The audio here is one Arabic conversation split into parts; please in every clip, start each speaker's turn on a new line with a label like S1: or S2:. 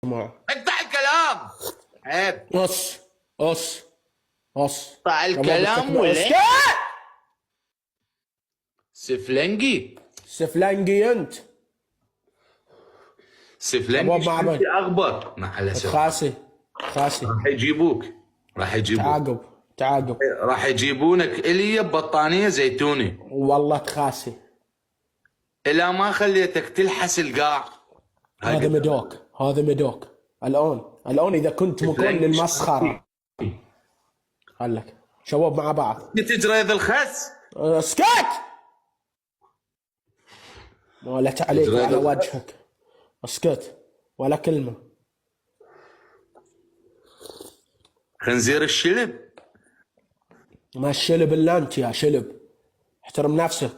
S1: اقطع الكلام. عيب.
S2: قص قص قص.
S1: اقطع الكلام ولا سفلنجي.
S2: سفلنجي انت.
S1: سفلنجي انت اغبر مع الاسف.
S2: خاسي خاسي.
S1: راح يجيبوك.
S2: تعاقب
S1: راح يجيبونك الي ببطانيه زيتوني.
S2: والله تخاسي.
S1: الا ما خليتك تلحس القاع.
S2: هذا مدوك الان اذا كنت مكون للمسخره. خلك شباب مع بعض.
S1: تجري ذا الخس.
S2: اسكت. مالت عليك على وجهك. اسكت ولا كلمه.
S1: خنزير الشلب.
S2: ما الشلب الا انت يا شلب. احترم نفسك.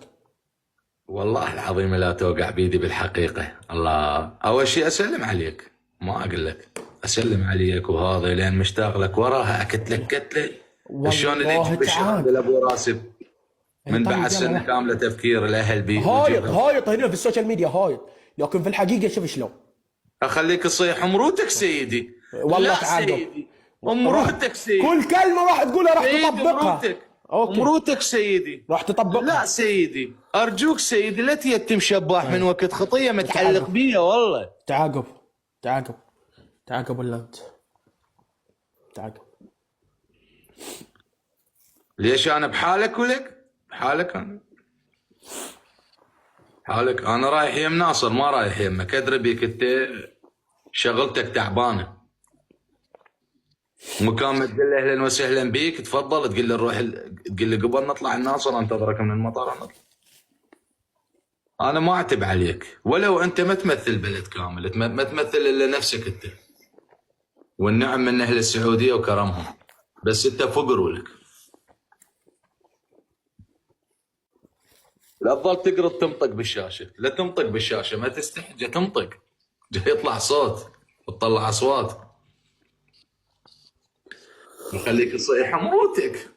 S1: والله العظيم لا توقع بيدي بالحقيقه. الله اول شيء اسلم عليك. ما اقول لك اسلم عليك وهذا لين مشتاق لك وراها اكتلك كتله. شلون اللي يجيب الشهاده لابو راسب من بعد سنه كامله تفكير الاهل بيه.
S2: هايط هنا في السوشيال ميديا هايط، لكن في الحقيقه شوف شلون.
S1: اخليك تصيح امروتك سيدي.
S2: والله
S1: تعاقب سيدي. امروتك سيدي.
S2: كل كلمه راح تقولها راح تطبقها.
S1: امروتك سيدي.
S2: راح تطبقها.
S1: لا سيدي ارجوك سيدي لا تيتم شباح من وقت خطيه متعلق بيا والله.
S2: تعاقب ولا انت؟ تعاقب.
S1: ليش انا بحالك ولك؟ بحالك انا رايح يم ناصر ما رايح يمك. ادري بيك انت شغلتك تعبانه. مكان ما تقول له اهلا وسهلا بيك تفضل تقول له نروح تقول له قبل نطلع الناصر انتظرك من المطار نطلع. انا ما اعتب عليك ولو انت ما تمثل بلد كامل. ما تمثل الا نفسك انت. والنعم من اهل السعوديه وكرمهم. بس انت فقر ولك. لا تظل تقرض تنطق بالشاشه. لا تنطق بالشاشه ما تستحي تنطق. جاي يطلع صوت وتطلع اصوات. يخليك تصيح امروتك.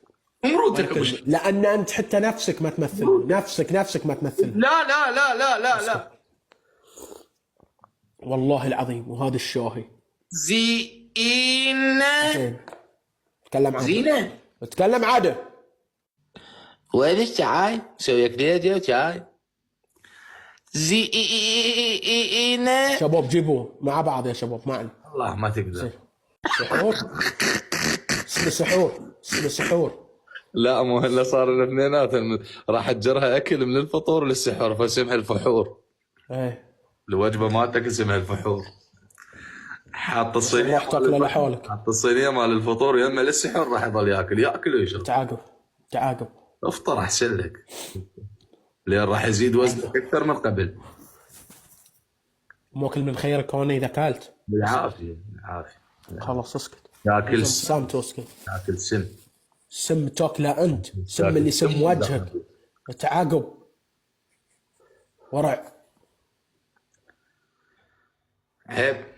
S2: لان انت حتى نفسك ما تمثل. نفسك ما تمثل.
S1: لا
S2: والله العظيم. وهذا الشاهي
S1: زينه.
S2: تكلم عادي.
S1: زينه
S2: تكلم عادي.
S1: وين الشاي؟ سوي لك فيديو شاي. زينه.
S2: شباب جيبوه مع بعض يا شباب معنا.
S1: والله ما تقدر.
S2: سحور. اسمه سحور.
S1: لا مو هلا صار لنا اثنيناتهم. راح تجرها اكل من الفطور للسحور فاسمها الفحور. الوجبه مالتك اسمها الفحور. حاط الصينيه حاط الصينيه مال الفطور يمه للسحور راح يظل ياكل ويشرب.
S2: تعاقب.
S1: افطر احسن لك. لين راح يزيد وزنك اكثر من قبل.
S2: موكل من خيرك هون اذا اكلت.
S1: بالعافيه.
S2: خلاص اسكت.
S1: تاكل
S2: سم تاكله انت. سم اللي سم وجهك. تعاقب. ورع.
S1: عيب.